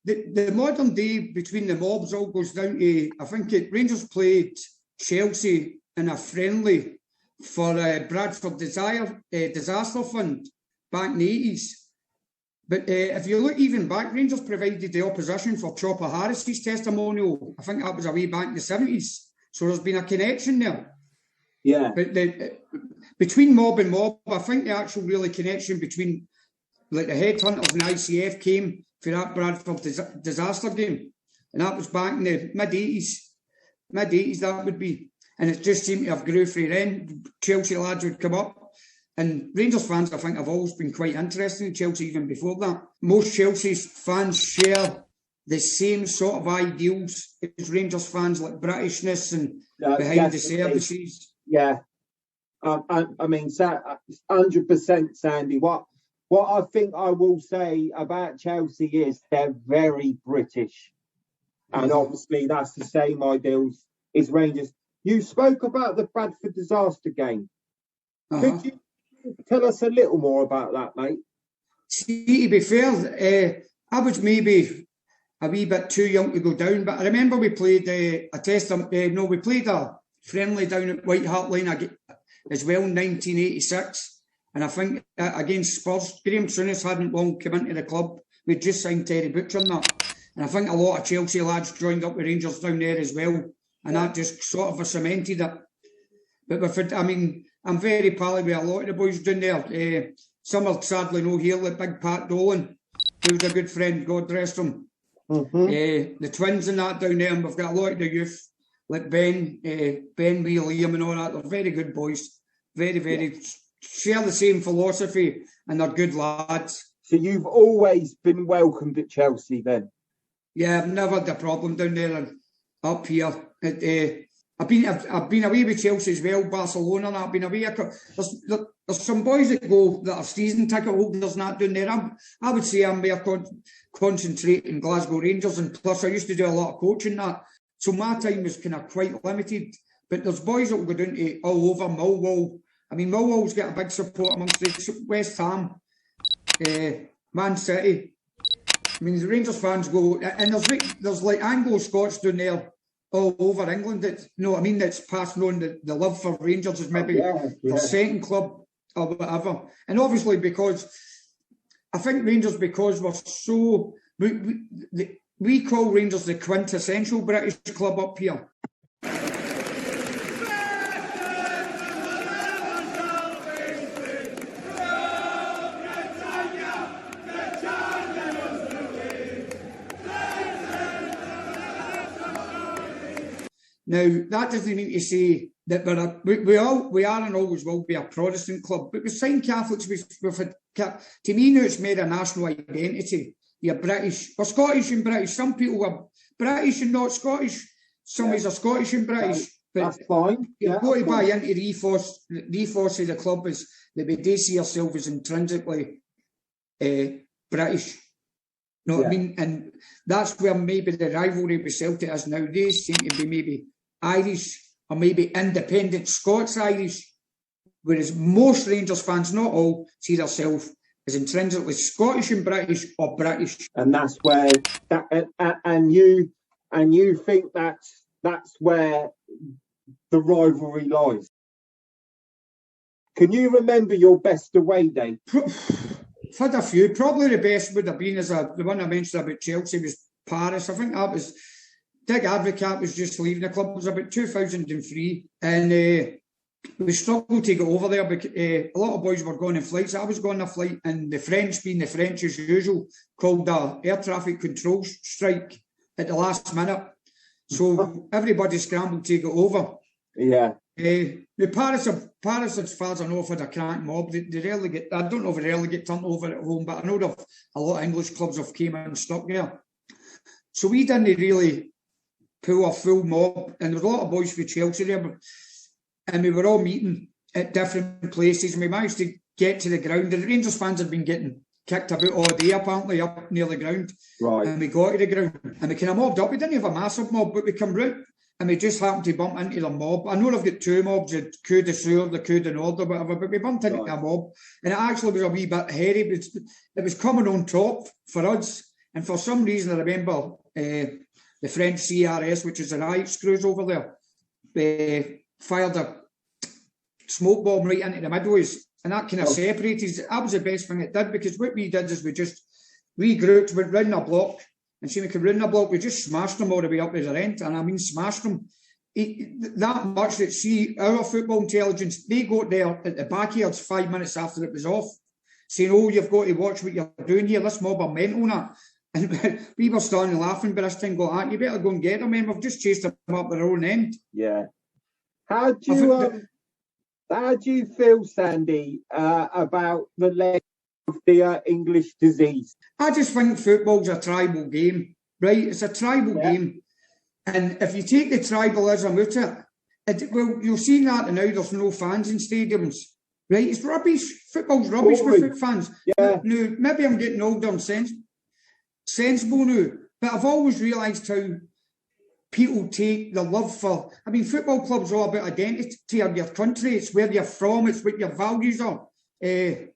the modern day between the mobs all goes down to, I think Rangers played Chelsea in a friendly for Bradford Disaster Fund back in the 80s. But if you look even back, Rangers provided the opposition for Chopper Harris's testimonial. I think that was way back in the 70s. So there's been a connection there. Yeah. But between mob and mob, I think the actual really connection between like the Headhunters and ICF came for that Bradford disaster game. And that was back in the mid-80s. Mid-80s that would be. And it just seemed to have grew from then. Chelsea lads would come up. And Rangers fans, I think, have always been quite interested in Chelsea even before that. Most Chelsea fans share the same sort of ideals as Rangers fans, like Britishness and behind the services. Yeah. I mean, 100% Sandy. What I think I will say about Chelsea is they're very British. And obviously that's the same ideals as Rangers. You spoke about the Bradford disaster game. Could you tell us a little more about that, mate? See, to be fair, I was maybe a wee bit too young to go down, but I remember we played we played a friendly down at White Hart Lane as well in 1986, and I think against Spurs. Graham Souness hadn't long come into the club. We'd just signed Terry Butcher and that, and I think a lot of Chelsea lads joined up with Rangers down there as well, and that just sort of cemented it. But I'm very pally with a lot of the boys down there. Some are sadly no here, like Big Pat Dolan, who was a good friend, God rest him. The twins and that down there, and we've got a lot of the youth, like Ben Wee, Liam and all that. They're very good boys. Very, share the same philosophy, and they're good lads. So you've always been welcomed at Chelsea then? Yeah, I've never had a problem down there and up here. I've been away with Chelsea as well, Barcelona, and I've been away. There's some boys that are season ticket holders not down there. I would say I'm more concentrating Glasgow Rangers, and plus I used to do a lot of coaching that, so my time was kind of quite limited. But there's boys that will go down to all over Millwall. I mean, Millwall's got a big support amongst the West Ham, Man City. I mean, the Rangers fans go, and there's like Anglo-Scots down there all over England that's passing on the love for Rangers as maybe their second club or whatever. And obviously because I think Rangers, because we're so we call Rangers the quintessential British club up here. Now, that doesn't mean to say that we are and always will be a Protestant club, but with Sign Catholics, to me now it's made a national identity. You're British, we're Scottish and British. Some people are British and not Scottish. Some are Scottish and British. That's fine. You've got to buy into the ethos of the club is that we do see ourselves as intrinsically British. You know what I mean? And that's where maybe the rivalry with Celtic is now. They seem to be maybe Irish or maybe independent Scots-Irish, whereas most Rangers fans, not all, see themselves as intrinsically Scottish and British or British. And that's where and you think that's where the rivalry lies. Can you remember your best away day? I've had a few. Probably the best would have been the one I mentioned about Chelsea was Paris. I think that was Dig Advocat was just leaving the club. It was about 2003, and we struggled to get over there because a lot of boys were going on flights. I was going on a flight, and the French, being the French as usual, called a air traffic control strike at the last minute. So everybody scrambled to get over. Yeah. The Paris, as far as I know, have had a crack mob. They rarely get. I don't know if they rarely get turned over at home, but I know a lot of English clubs have came in and stuck there. So we didn't really pull a full mob, and there was a lot of boys from Chelsea there, and we were all meeting at different places, and we managed to get to the ground. The Rangers fans had been getting kicked about all day, apparently, up near the ground. Right. And we got to the ground, and we kind of mobbed up. We didn't have a massive mob, but we come round, and we just happened to bump into the mob. I know they've got two mobs, the Coup de Sour, the Coup de Nord, or whatever, but we bumped into a mob, and it actually was a wee bit hairy. It was coming on top for us, And for some reason, I remember the French CRS, which is the riot screws over there, fired a smoke bomb right into the midways, and that kind of separated. That was the best thing it did, because what we did is we grouped, went round a block, and see, we could round a block, we just smashed them all the way up to the end, and I mean smashed them. That much that, see, our football intelligence, they got there at the backyards 5 minutes after it was off, saying, oh, you've got to watch what you're doing here, this mob are mental, that. And we were starting laughing by this time, going, you better go and get them, man, we've just chased them up their own end. Yeah. How do you feel, Sandy, about the leg of the English disease? I just think football's a tribal game, right? It's a tribal game. And if you take the tribalism out of it, well, you'll see that now there's no fans in stadiums, right? It's rubbish. Football's rubbish with fans. Yeah. Now, maybe I'm getting older and sensible now, but I've always realised how people take the love for... I mean, football clubs are all about identity of your country. It's where you're from. It's what your values are. It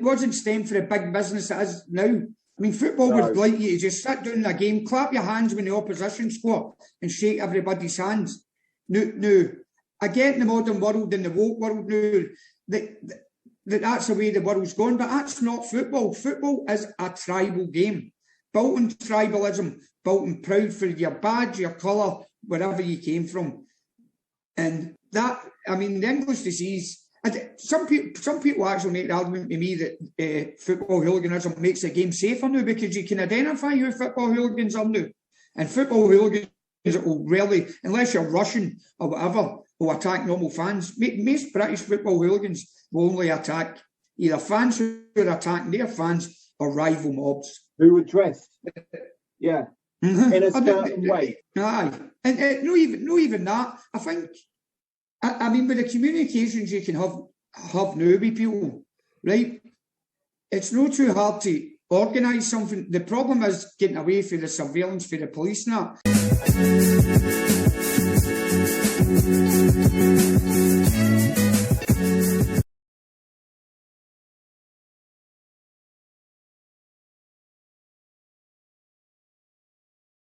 wasn't stemmed for the big business it is now. I mean, football would like you to just sit down in a game, clap your hands when the opposition score and shake everybody's hands. Now, I get in the modern world, in the woke world now, that's the way the world's going, but that's not football. Football is a tribal game, built on tribalism, built on proud for your badge, your colour, wherever you came from. And that, I mean, the English disease... Some people actually make the argument to me that football hooliganism makes the game safer now, because you can identify who football hooligans are now. And football hooligans will rarely, unless you're Russian or whatever, will attack normal fans. Most British football hooligans will only attack either fans who are attacking their fans or rival mobs. Who are dressed, in a certain way. Aye. And not even that. I think... I mean, with the communications you can have now with people, right? It's not too hard to organise something. The problem is getting away from the surveillance for the police and that.